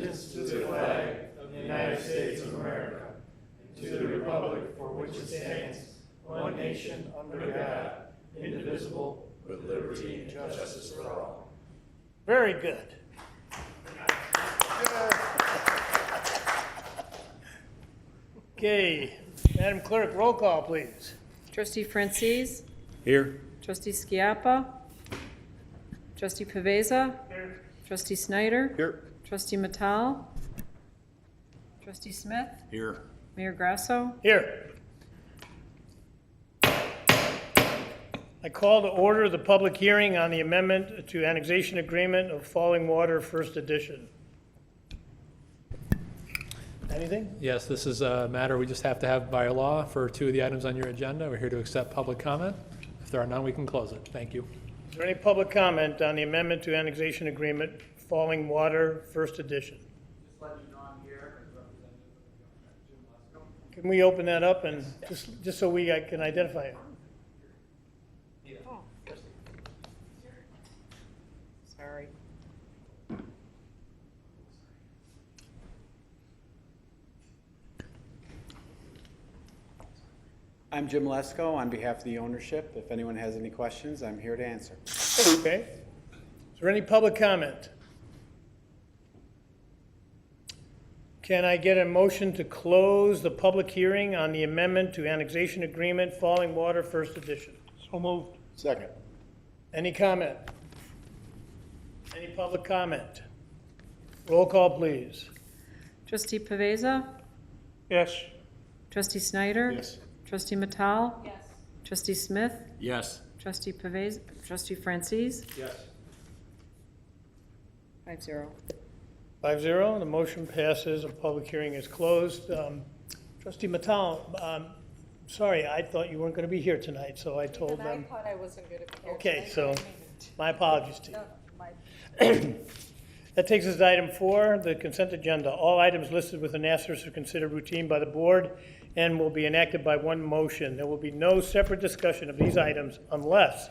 allegiance to the flag of the United States of America, and to the republic for which it stands, one nation, under God, indivisible, with liberty and justice for all. Very good. Okay, Madam Clerk, roll call, please. Trustee Francis? Here. Trustee Schiappa? Trustee Pavesa? Here. Trustee Snyder? Here. Trustee Mattal? Trustee Smith? Here. Mayor Grasso? Here. I call to order the public hearing on the amendment to annexation agreement of Falling Water First Edition. Anything? Yes, this is a matter we just have to have by law for two of the items on your agenda. We're here to accept public comment. If there are none, we can close it. Thank you. Is there any public comment on the amendment to annexation agreement Falling Water First Edition? Just let you know I'm here as representative of Jim Lesko. Can we open that up and just so I can identify it? Sorry. I'm Jim Lesko on behalf of the ownership. If anyone has any questions, I'm here to answer. Okay. Is there any public comment? Can I get a motion to close the public hearing on the amendment to annexation agreement Falling Water First Edition? So moved. Second. Any comment? Any public comment? Roll call, please. Trustee Pavesa? Yes. Trustee Snyder? Yes. Trustee Mattal? Yes. Trustee Smith? Yes. Trustee Pavesa? Trustee Francis? Yes. 5-0. 5-0, the motion passes, the public hearing is closed. Trustee Mattal, sorry, I thought you weren't going to be here tonight, so I told them. I thought I wasn't going to be here. Okay, tonight, so but I mean, my apologies to you. no, my- That takes us to item 4, the consent agenda. All items listed with an asterisk are considered routine by the board and will be enacted by one motion. There will be no separate discussion of these items unless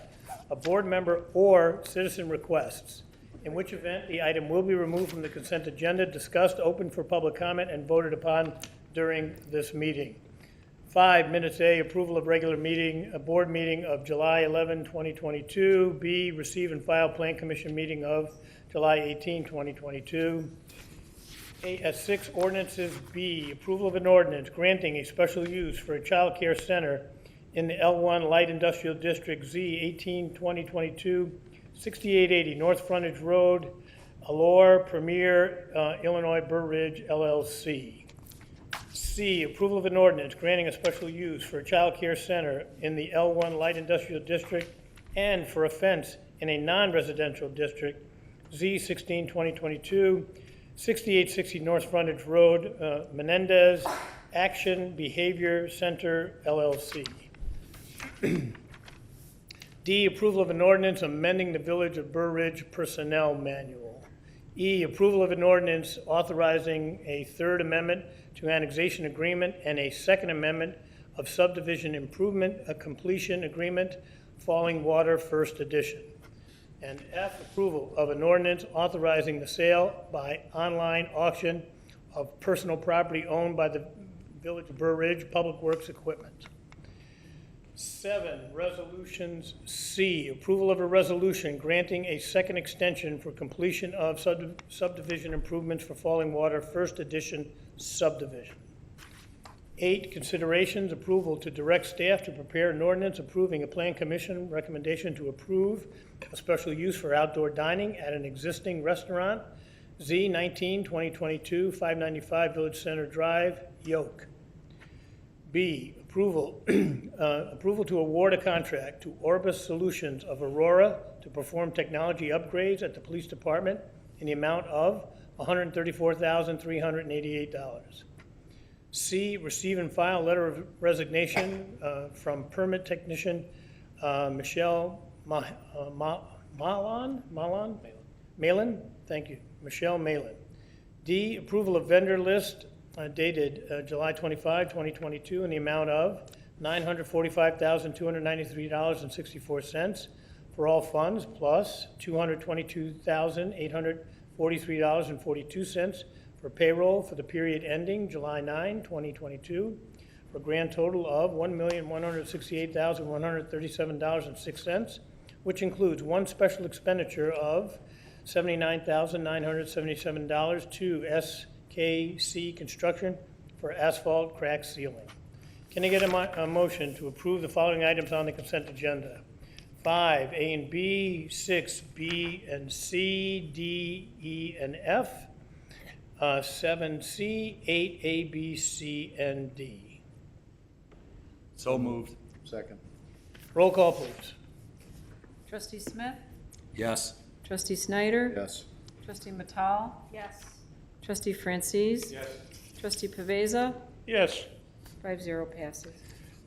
a board member or citizen requests, in which event the item will be removed from the consent agenda, discussed, open for public comment, and voted upon during this meeting. 5, minutes A, approval of regular meeting, a board meeting of July 11, 2022. B, receive and file plan commission meeting of July 18, 2022. 6, ordinances. B, approval of an ordinance granting a special use for a child care center in the L1 Light Industrial District, Z 18, 2022, 6880 North Frontage Road, Allure Premier, Illinois, Burr Ridge, LLC. C, approval of an ordinance granting a special use for a child care center in the L1 Light Industrial District and for a fence in a non-residential district, Z 16, 2022, 6860 North Frontage Road, Menendez, Action Behavior Center, LLC. D, approval of an ordinance amending the Village of Burr Ridge Personnel Manual. E, approval of an ordinance authorizing a third amendment to annexation agreement and a second amendment of subdivision improvement, a completion agreement, Falling Water First Edition. And F, approval of an ordinance authorizing the sale by online auction of personal property owned by the Village of Burr Ridge Public Works equipment. 7, resolutions. C, approval of a resolution granting a second extension for completion of subdivision improvements for Falling Water First Edition subdivision. 8, considerations, approval to direct staff to prepare an ordinance approving a plan commission recommendation to approve a special use for outdoor dining at an existing restaurant, Z 19, 2022, 595 Village Center Drive, Yoke. B, approval, approval to award a contract to Orbis Solutions of Aurora to perform technology upgrades at the police department in the amount of $134,388. C, receive and file letter of resignation from permit technician Michelle Malin, thank you, Michelle Malin. D, approval of vendor list dated July 25, 2022 in the amount of $945,293.64 for all funds plus $222,843.42 for payroll for the period ending July 9, 2022, for a grand total of $1,168,137.06, which includes one special expenditure of $79,977 to SKC Construction for asphalt crack sealing. Can I get a motion to approve the following items on the consent agenda? 5, A and B, 6, B and C, D, E, and F, 7C, 8, A, B, C, and D. So moved. Second. Roll call, please. Trustee Smith? Yes. Trustee Snyder? Yes. Trustee Matal? Yes. Trustee Francis? Yes. Trustee Paveza? Yes. 5-0 passes.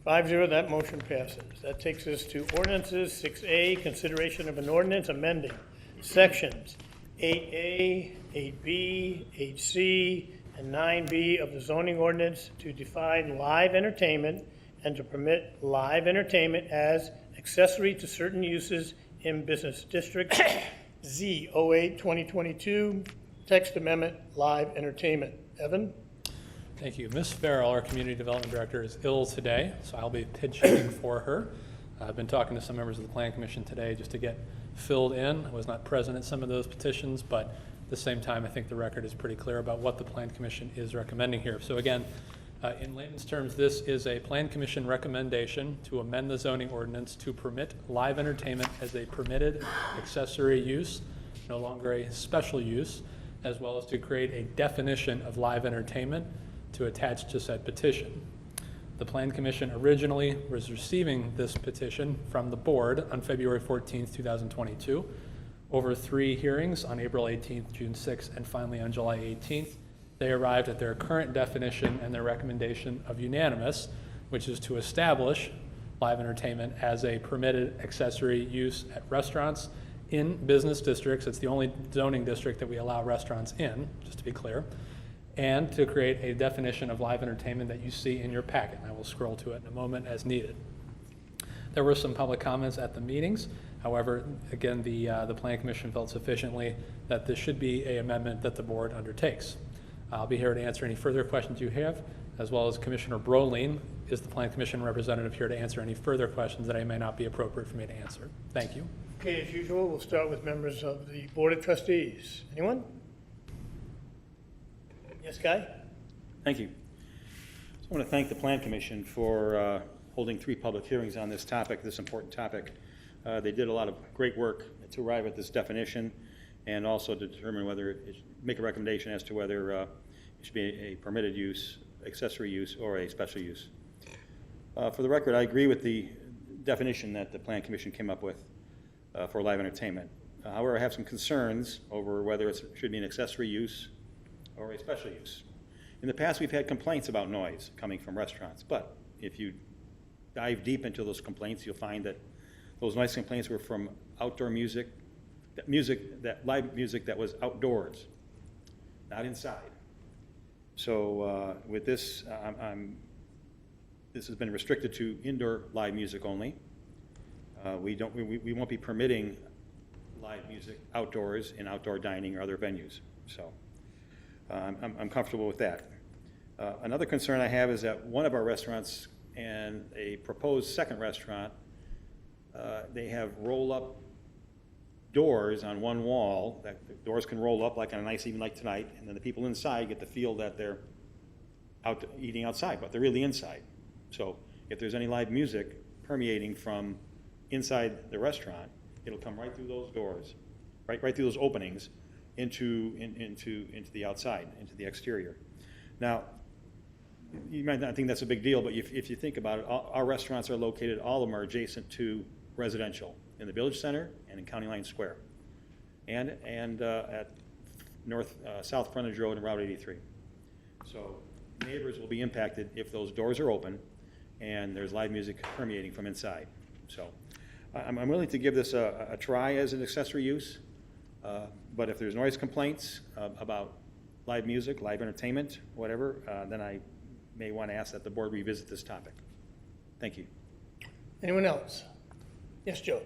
5-0, that motion passes. That takes us to ordinances. 6A, consideration of an ordinance amending sections 8A, 8B, 8C, and 9B of the zoning ordinance to define live entertainment and to permit live entertainment as accessory to certain uses in business districts. Z 08-2022, text amendment, live entertainment. Evan? Thank you. Ms. Farrell, our Community Development Director, is ill today, so I'll be pitching for her. I've been talking to some members of the Plan Commission today just to get filled in. I was not present at some of those petitions, but at the same time, I think the record is pretty clear about what the Plan Commission is recommending here. So again, in layman's terms, this is a Plan Commission recommendation to amend the zoning ordinance to permit live entertainment as a permitted accessory use, no longer a special use, as well as to create a definition of live entertainment to attach to said petition. The Plan Commission originally was receiving this petition from the board on February 14th, 2022, over 3 hearings on April 18th, June 6th, and finally on July 18th. They arrived at their current definition and their recommendation of unanimous, which is to establish live entertainment as a permitted accessory use at restaurants in business districts. It's the only zoning district that we allow restaurants in, just to be clear, and to create a definition of live entertainment that you see in your packet. I will scroll to it in a moment as needed. There were some public comments at the meetings. However, again, the Plan Commission felt sufficiently that this should be an amendment that the board undertakes. I'll be here to answer any further questions you have, as well as Commissioner Broline is the Plan Commission representative here to answer any further questions that may not be appropriate for me to answer. Thank you. Okay, as usual, we'll start with members of the Board of Trustees. Anyone? Yes, Guy? Thank you. So I want to thank the Plan Commission for holding 3 public hearings on this topic, this important topic. They did a lot of great work to arrive at this definition and also to determine whether, make a recommendation as to whether it should be a permitted use, accessory use, or a special use. For the record, I agree with the definition that the Plan Commission came up with for live entertainment. However, I have some concerns over whether it should be an accessory use or a special use. In the past, we've had complaints about noise coming from restaurants, but if you dive deep into those complaints, you'll find that those noise complaints were from outdoor music, live music that was outdoors, not inside. So with this, this has been restricted to indoor live music only. We won't be permitting live music outdoors in outdoor dining or other venues. So I'm comfortable with that. Another concern I have is that one of our restaurants and a proposed second restaurant, they have roll-up doors on one wall, that the doors can roll up like on a nice evening like tonight, and then the people inside get to feel that they're out eating outside, but they're really inside. So if there's any live music permeating from inside the restaurant, it'll come right through those doors, right through those openings into the outside, into the exterior. Now, you might not think that's a big deal, but if you think about it, our restaurants are located, all of them are adjacent to residential in the Village Center and in County Line Square, and at South Frontage Road and Route 83. So neighbors will be impacted if those doors are open and there's live music permeating from inside. So I'm willing to give this a try as an accessory use, but if there's noise complaints about live music, live entertainment, whatever, then I may want to ask that the board revisit this topic. Thank you. Anyone else? Yes, Joe?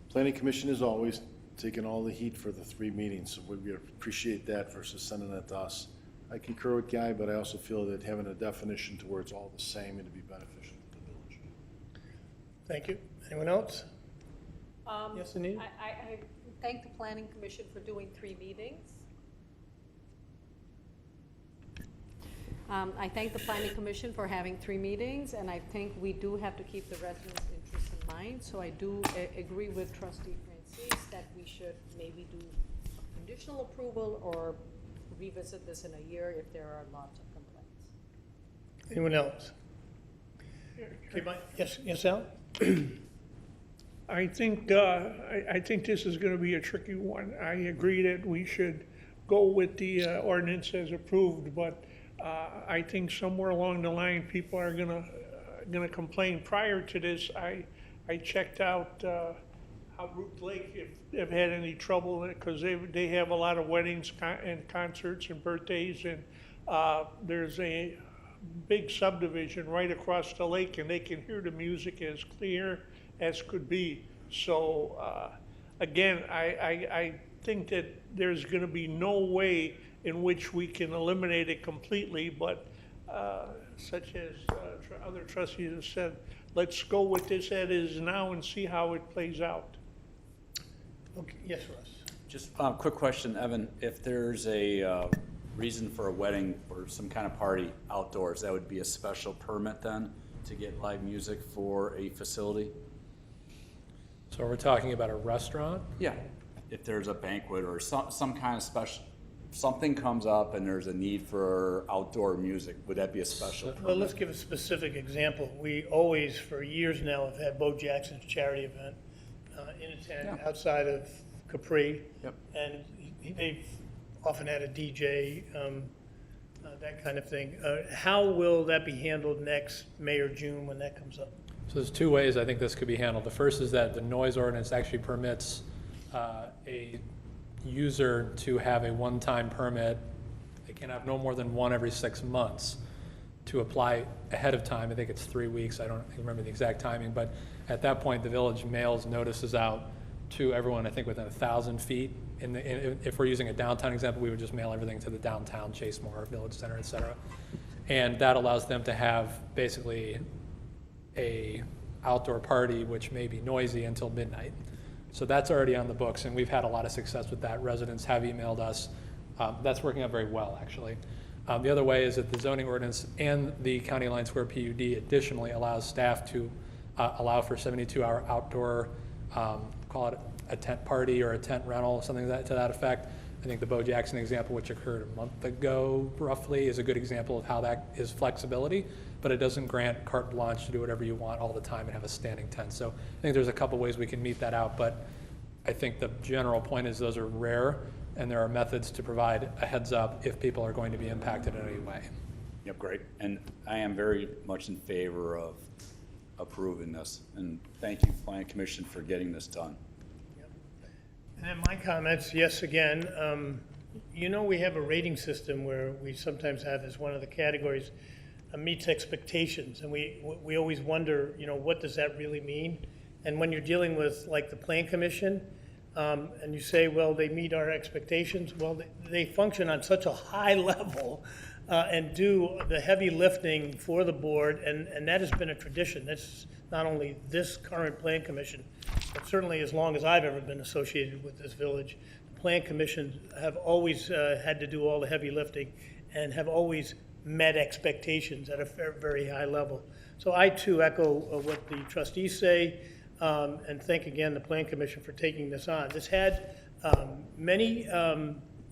Planning Commission is always taking all the heat for the 3 meetings, so we appreciate that versus sending it to us. I concur with Guy, but I also feel that having a definition to where it's all the same would be beneficial to the village. Thank you. Anyone else? Yes, Anita? I thank the planning commission for doing 3 meetings. I thank the planning commission for having 3 meetings, and I think we do have to keep the residents' interests in mind. So I do agree with Trustee Francis that we should maybe do conditional approval or revisit this in a year if there are lots of complaints. Anyone else? Okay, yes, Al? I think this is gonna be a tricky one. I agree that we should go with the ordinance as approved, but I think somewhere along the line, people are gonna complain. Prior to this, I checked out how Root Lake, if they've had any trouble, because they have a lot of weddings and concerts and birthdays, and there's a big subdivision right across the lake, and they can hear the music as clear as could be. So again, I think that there's going to be no way in which we can eliminate it completely, but such as other trustees have said, let's go with this as is now and see how it plays out. Okay, yes, Russ. Just a quick question, Evan. If there's a reason for a wedding or some kind of party outdoors, that would be a special permit then to get live music for a facility? So we're talking about a restaurant? Yeah. If there's a banquet or some kind of special, something comes up and there's a need for outdoor music, would that be a special permit? Well, let's give a specific example. We always, for years now, have had Bo Jackson's charity event in a tent outside of Capri. Yep. And they've often had a DJ, that kind of thing. How will that be handled next May or June when that comes up? So there's 2 ways I think this could be handled. The first is that the noise ordinance actually permits a user to have a one-time permit. They can have no more than one every 6 months to apply ahead of time. I think it's 3 weeks. I don't remember the exact timing, but at that point, the village mails notices out to everyone, I think within 1,000 feet. If we're using a downtown example, we would just mail everything to the downtown, Chase Moore, Village Center, et cetera. And that allows them to have basically a outdoor party, which may be noisy until midnight. So that's already on the books, and we've had a lot of success with that. Residents have emailed us. That's working out very well, actually. The other way is that the zoning ordinance and the County Line Square PUD additionally allows staff to allow for 72-hour outdoor, call it a tent party or a tent rental, something to that effect. I think the Bo Jackson example, which occurred a month ago roughly, is a good example of how that is flexibility, but it doesn't grant carte blanche to do whatever you want all the time and have a standing tent. So I think there's a couple ways we can meet that out, but I think the general point is those are rare, and there are methods to provide a heads up if people are going to be impacted in any way. Yep, great. And I am very much in favor of approving this. And thank you, Planning Commission, for getting this done. And then my comments, yes, again, we have a rating system where we sometimes have as one of the categories meets expectations, and we always wonder, what does that really mean? And when you're dealing with like the Plan Commission, and you say, well, they meet our expectations, well, they function on such a high level and do the heavy lifting for the board, and that has been a tradition. That's not only this current Plan Commission, but certainly as long as I've ever been associated with this village. The Plan Commission have always had to do all the heavy lifting and have always met expectations at a very high level. So I too echo what the trustees say, and thank again the Plan Commission for taking this on. This had many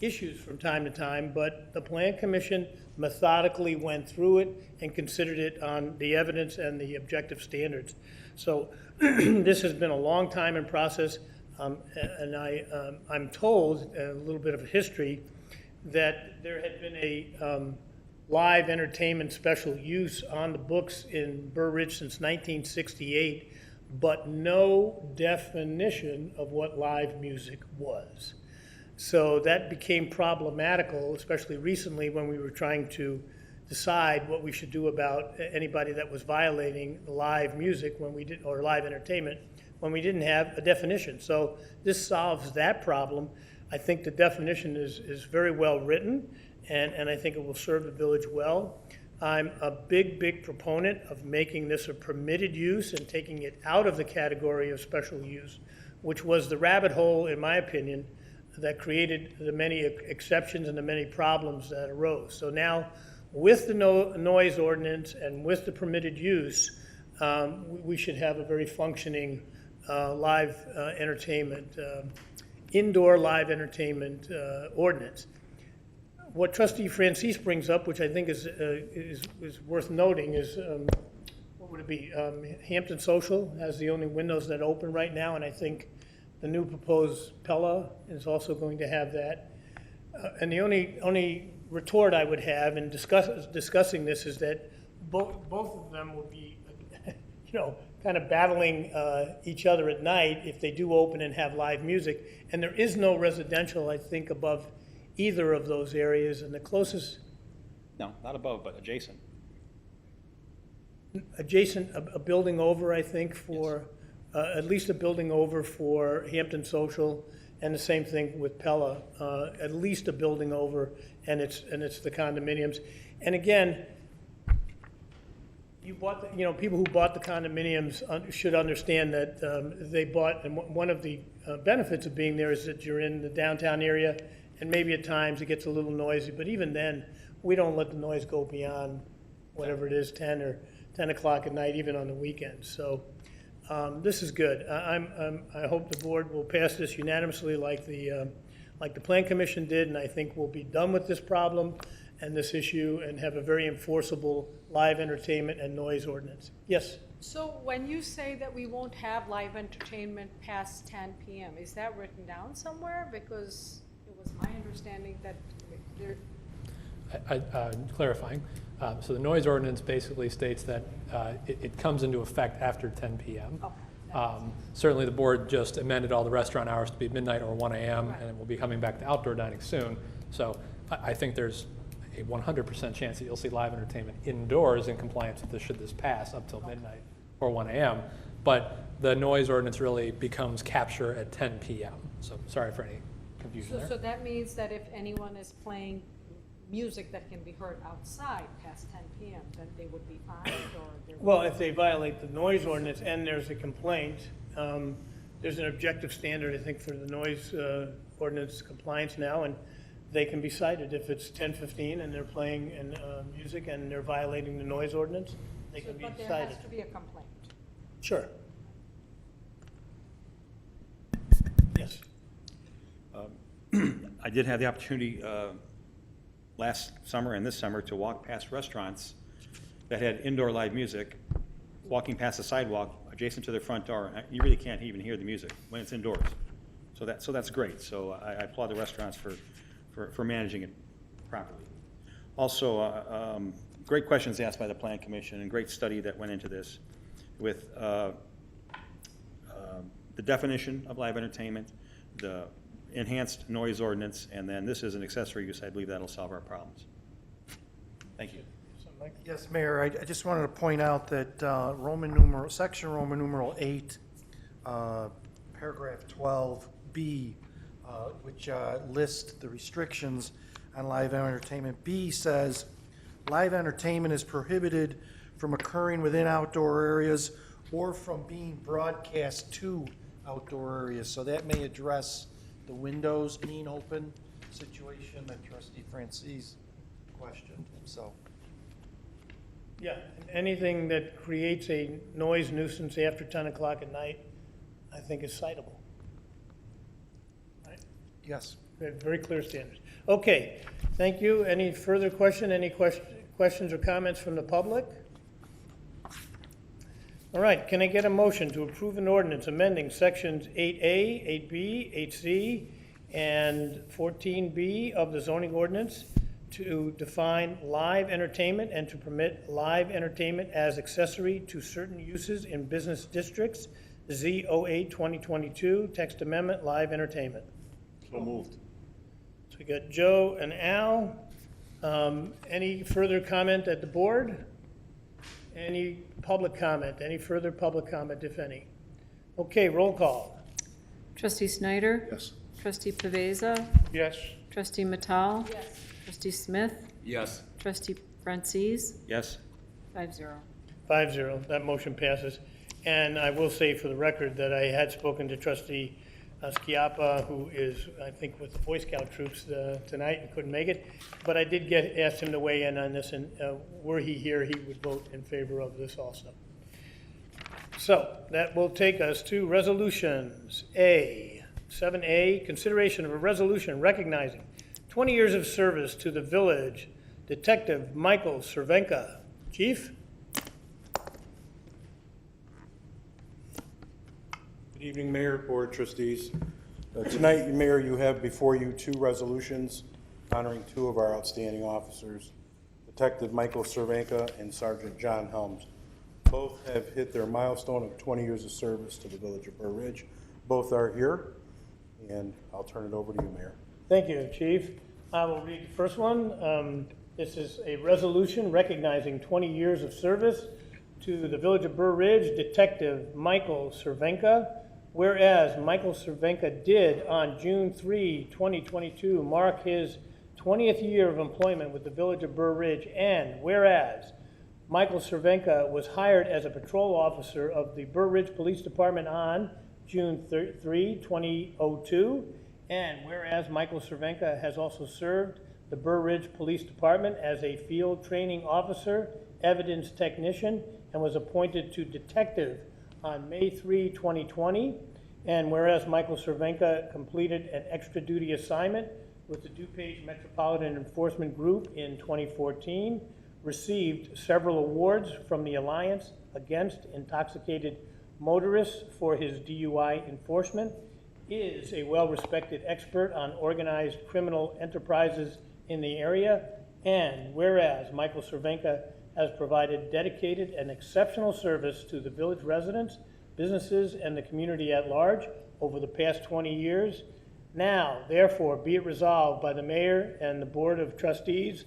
issues from time to time, but the Plan Commission methodically went through it and considered it on the evidence and the objective standards. So this has been a long time in process, and I'm told, a little bit of history, that there had been a live entertainment special use on the books in Burr Ridge since 1968, but no definition of what live music was. So that became problematical, especially recently when we were trying to decide what we should do about anybody that was violating live music or live entertainment when we didn't have a definition. So this solves that problem. I think the definition is very well written, and I think it will serve the village well. I'm a big proponent of making this a permitted use and taking it out of the category of special use, which was the rabbit hole, in my opinion, that created the many exceptions and the many problems that arose. So now, with the noise ordinance and with the permitted use, we should have a very functioning live entertainment, indoor live entertainment ordinance. What Trustee Francis brings up, which I think is worth noting, is what would it be? Hampton Social has the only windows that open right now, and I think the new proposed Pella is also going to have that. And the only retort I would have in discussing this is that both of them will be, kind of battling each other at night if they do open and have live music. And there is no residential, I think, above either of those areas, and the closest No, not above, but adjacent. a building over, I think, for, at least a building over for Hampton Social, and the same thing with Pella, at least a building over, and it's the condominiums. And again, people who bought the condominiums should understand that they bought, and one of the benefits of being there is that you're in the downtown area, and maybe at times it gets a little noisy, but even then, we don't let the noise go beyond whatever it is, 10 or 10 o'clock at night, even on the weekends. So this is good. I hope the board will pass this unanimously like the Plan Commission did, and I think we'll be done with this problem and this issue and have a very enforceable live entertainment and noise ordinance. Yes? So when you say that we won't have live entertainment past 10 p.m., is that written down somewhere? Because it was my understanding that there... Clarifying. So the noise ordinance basically states that it comes into effect after 10 p.m. Okay. Certainly, the board just amended all the restaurant hours to be midnight or 1 a.m., Right. and we'll be coming back to outdoor dining soon. So I think there's a 100% chance that you'll see live entertainment indoors in compliance with this, should this pass, up till midnight or 1 a.m. But the noise ordinance really becomes capture at 10 p.m. So sorry for any confusion there. So that means that if anyone is playing music that can be heard outside past 10 p.m., then they would be fined, or there would... Well, if they violate the noise ordinance and there's a complaint, there's an objective standard, I think, for the noise ordinance compliance now, and they can be cited. If it's 10:15 and they're playing music and they're violating the noise ordinance, they can be But there cited. has to be a complaint. Sure. Yes. I did have the opportunity last summer and this summer to walk past restaurants that had indoor live music, walking past the sidewalk adjacent to their front door. You really can't even hear the music when it's indoors. So that's great. So I applaud the restaurants for managing it properly. Also, great questions asked by the Plan Commission and great study that went into this with the definition of live entertainment, the enhanced noise ordinance, and then this is an accessory use. I believe that'll solve our problems. Thank you. Yes, Mayor, I just wanted to point out that section Roman numeral 8, paragraph 12B, which lists the restrictions on live entertainment. B says, live entertainment is prohibited from occurring within outdoor areas or from being broadcast to outdoor areas. So that may address the windows being open situation that Trustee Francis questioned. So, Yeah, and anything that creates a noise nuisance after 10 o'clock at night, I think is citable. Right? yes. We have very clear standards. Okay, thank you. Any further questions or comments from the public? All right, can I get a motion to approve an ordinance amending sections 8A, 8B, 8C, and 14B of the zoning ordinance to define live entertainment and to permit live entertainment as accessory to certain uses in business districts, Z08 2022, text amendment, live entertainment? So moved. So we got Joe and Al. Any further comment at the board? Any public comment? Any further public comment, if any? Okay, roll call. Trustee Snyder? Yes. Trustee Paveza? Yes. Trustee Matal? Yes. Trustee Smith? Yes. Trustee Francis? Yes? 5-0. 5-0, that motion passes. And I will say for the record that I had spoken to trustee Schiappa, who is, I think, with the Boy Scout troops tonight and couldn't make it. But I did ask him to weigh in on this, and were he here, he would vote in favor of this also. So that will take us to resolutions. 7A, consideration of a resolution recognizing 20 years of service to the village Detective Michael Cervenka. Chief? Good evening, Mayor, Board Trustees. Tonight, Mayor, you have before you two resolutions honoring two of our outstanding officers, Detective Michael Cervenka and Sergeant John Helms. Both have hit their milestone of 20 years of service to the village of Burr Ridge. Both are here, and I'll turn it over to you, Mayor. Thank you, Chief. I will read the first one. This is a resolution recognizing 20 years of service to the village of Burr Ridge Detective Michael Cervenka. Whereas Michael Cervenka did on June 3, 2022, mark his 20th year of employment with the village of Burr Ridge, and whereas Michael Cervenka was hired as a patrol officer of the Burr Ridge Police Department on June 3, 2002, and whereas Michael Cervenka has also served the Burr Ridge Police Department as a field training officer, evidence technician, and was appointed to detective on May 3, 2020, and whereas Michael Cervenka completed an extra duty assignment with the DuPage Metropolitan Enforcement Group in 2014, received several awards from the Alliance Against Intoxicated Motorists for his DUI enforcement, is a well-respected expert on organized criminal enterprises in the area, and whereas Michael Cervenka has provided dedicated and exceptional service to the village residents, businesses, and the community at large over the past 20 years. Now, therefore, be it resolved by the mayor and the board of trustees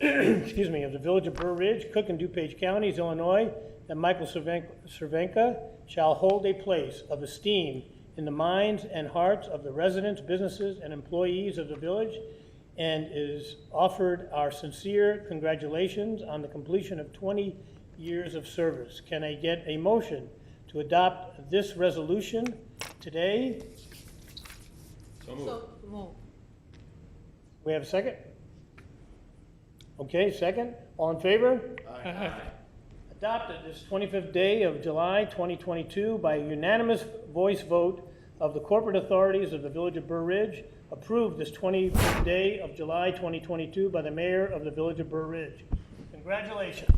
excuse me, of the village of Burr Ridge, Cook and DuPage Counties, Illinois, that Michael Cervenka shall hold a place of esteem in the minds and hearts of the residents, businesses, and employees of the village, and is offered our sincere congratulations on the completion of 20 years of service. Can I get a motion to adopt this resolution today? So move. We have a second? Okay, second. All in favor? Aye. Adopted this 25th day of July 2022 by a unanimous voice vote of the corporate authorities of the village of Burr Ridge. Approved this 25th day of July 2022 by the mayor of the village of Burr Ridge. Congratulations.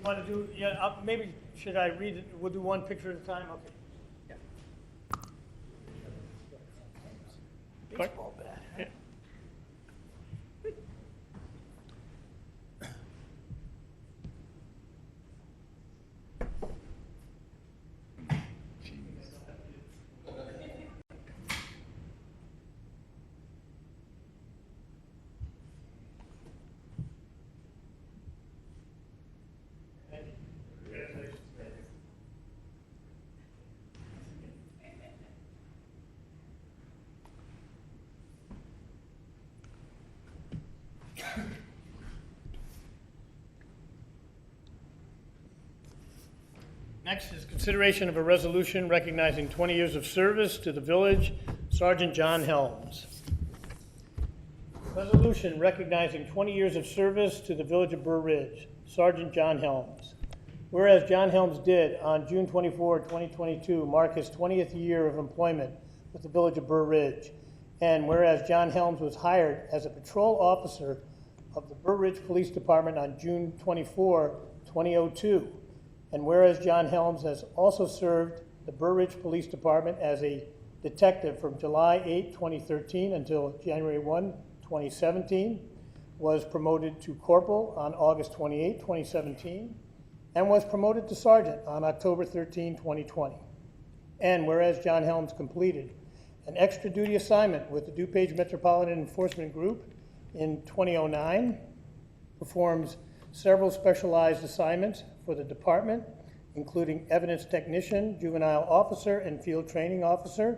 Want to do, yeah, maybe, should I read it? We'll do one picture at a time? Okay. Baseball bat. Yeah. Next is consideration of a resolution recognizing 20 years of service to the village, Sergeant John Helms. Resolution recognizing 20 years of service to the village of Burr Ridge, Sergeant John Helms. Whereas John Helms did, on June 24, 2022, mark his 20th year of employment with the village of Burr Ridge, and whereas John Helms was hired as a patrol officer of the Burr Ridge Police Department on June 24, 2002, and whereas John Helms has also served the Burr Ridge Police Department as a detective from July 8, 2013 until January 1, 2017, was promoted to corporal on August 28, 2017, and was promoted to sergeant on October 13, 2020. And whereas John Helms completed an extra duty assignment with the DuPage Metropolitan Enforcement Group in 2009, performs several specialized assignments for the department, including evidence technician, juvenile officer, and field training officer,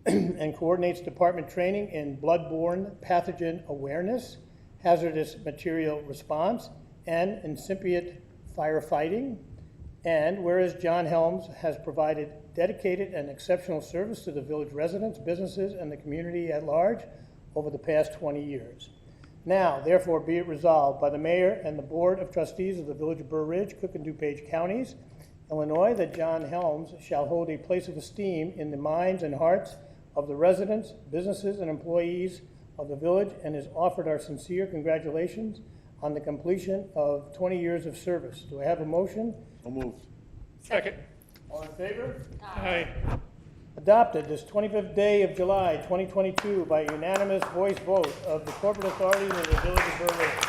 and coordinates department training in bloodborne pathogen awareness, hazardous material response, and incipient firefighting. And whereas John Helms has provided dedicated and exceptional service to the village residents, businesses, and the community at large over the past 20 years. Now, therefore, be it resolved by the mayor and the board of trustees of the village of Burr Ridge, Cook and DuPage counties, Illinois, that John Helms shall hold a place of esteem in the minds and hearts of the residents, businesses, and employees of the village, and is offered our sincere congratulations on the completion of 20 years of service. Do I have a motion? So moved. Second. All in favor? Aye. Adopted this 25th day of July, 2022, by unanimous voice vote of the corporate authorities of the village of Burr Ridge.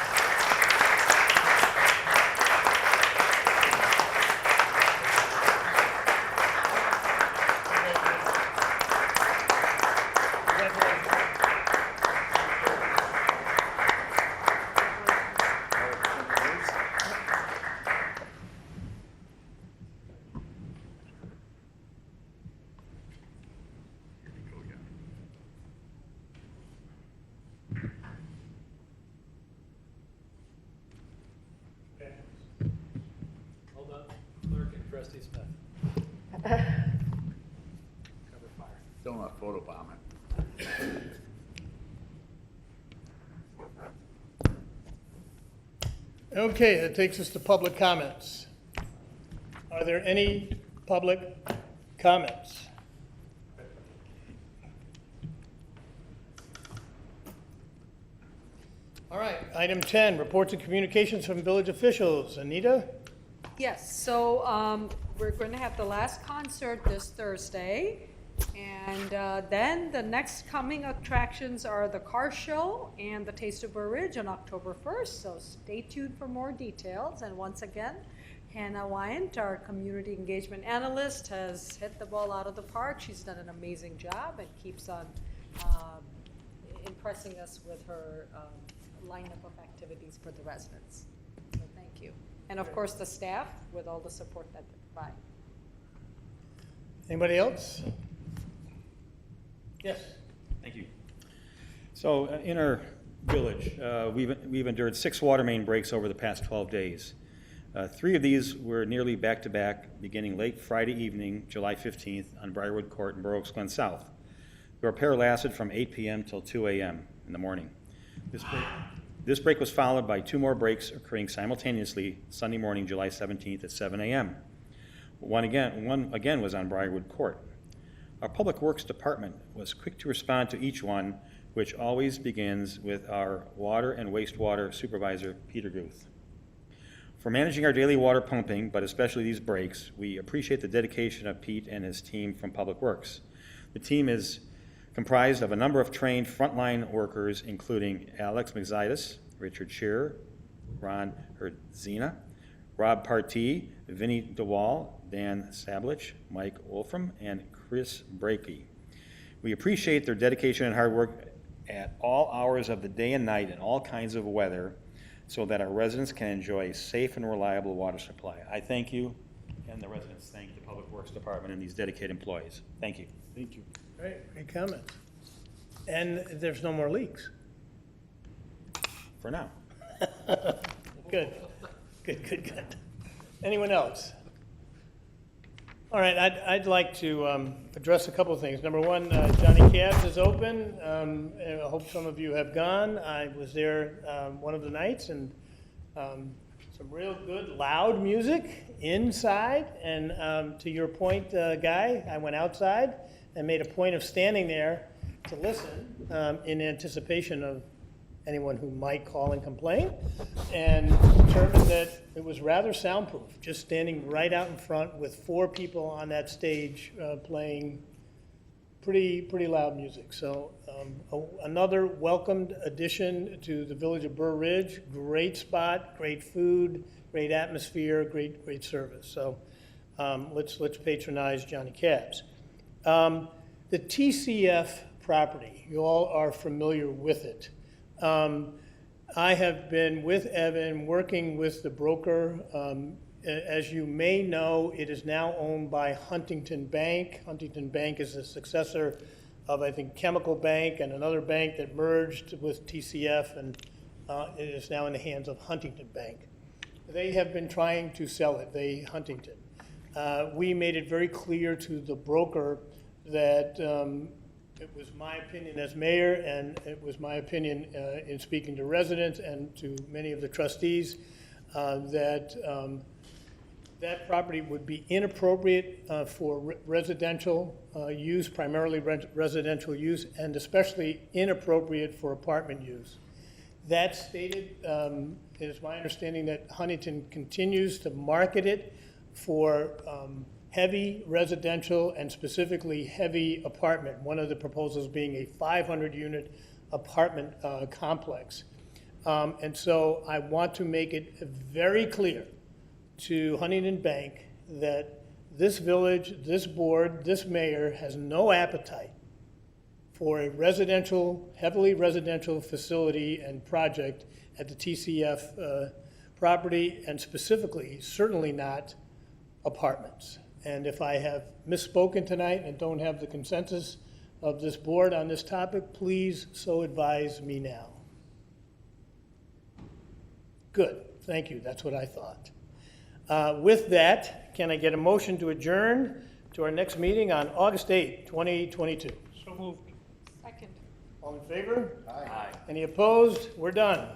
Hold up, clerk and trustee Smith. Cover fire. Don't want to photobomb it. Okay, that takes us to public comments. Are there any public comments? All right, item 10, reports and communications from village officials. Anita? Yes, so we're going to have the last concert this Thursday. And then the next coming attractions are the car show and the Taste of Burr Ridge on October 1st. So stay tuned for more details. And once again, Hannah Wyant, our community engagement analyst, has hit the ball out of the park. She's done an amazing job and keeps on impressing us with her lineup of activities for the residents. So thank you. And of course, the staff with all the support that they provide. Anybody else? Yes. Thank you. So in our village, we've endured 6 water main breaks over the past 12 days. 3 of these were nearly back-to-back, beginning late Friday evening, July 15th, on Briarwood Court in Burr Oaks Glen South. The repair lasted from 8 p.m. till 2 a.m. in the morning. This break was followed by 2 more breaks occurring simultaneously Sunday morning, July 17th at 7 a.m. One again was on Briarwood Court. Our Public Works Department was quick to respond to each one, which always begins with our Water and Wastewater Supervisor, Peter Guth. For managing our daily water pumping, but especially these breaks, we appreciate the dedication of Pete and his team from Public Works. The team is comprised of a number of trained frontline workers, including Alex Mexidis, Richard Shearer, Ron Herdzina, Rob Partee, Vinnie DeWall, Dan Sablich, Mike Wolfram, and Chris Brakey. We appreciate their dedication and hard work at all hours of the day and night in all kinds of weather so that our residents can enjoy a safe and reliable water supply. I thank you, and the residents thank the Public Works Department and these dedicated employees. Thank you. Thank you. Great, great comments. And there's no more leaks. For now. Good, good. Anyone else? All right, I'd like to address a couple of things. Number one, Johnny Cabs is open. And I hope some of you have gone. I was there one of the nights, and some real good loud music inside. And to your point, Guy, I went outside and made a point of standing there to listen in anticipation of anyone who might call and complain, and determined that it was rather soundproof, just standing right out in front with 4 people on that stage playing pretty loud music. So another welcomed addition to the village of Burr Ridge. Great spot, great food, great atmosphere, great service. So let's patronize Johnny Cabs. The TCF property, you all are familiar with it. I have been with Evan, working with the broker. As you may know, it is now owned by Huntington Bank. Huntington Bank is the successor of, I think, Chemical Bank and another bank that merged with TCF, and it is now in the hands of Huntington Bank. They have been trying to sell it, Huntington. We made it very clear to the broker that it was my opinion as mayor, and it was my opinion in speaking to residents and to many of the trustees, that that property would be inappropriate for residential use, primarily residential use, and especially inappropriate for apartment use. That stated, it is my understanding that Huntington continues to market it for heavy residential and specifically heavy apartment, one of the proposals being a 500-unit apartment complex. And so I want to make it very clear to Huntington Bank that this village, this board, this mayor has no appetite for a residential, heavily residential facility and project at the TCF property, and specifically, certainly not apartments. And if I have misspoken tonight and don't have the consensus of this board on this topic, please so advise me now. Good, thank you, that's what I thought. With that, can I get a motion to adjourn to our next meeting on August 8th, 2022? So moved. Second. All in favor? Aye. Any opposed? We're done.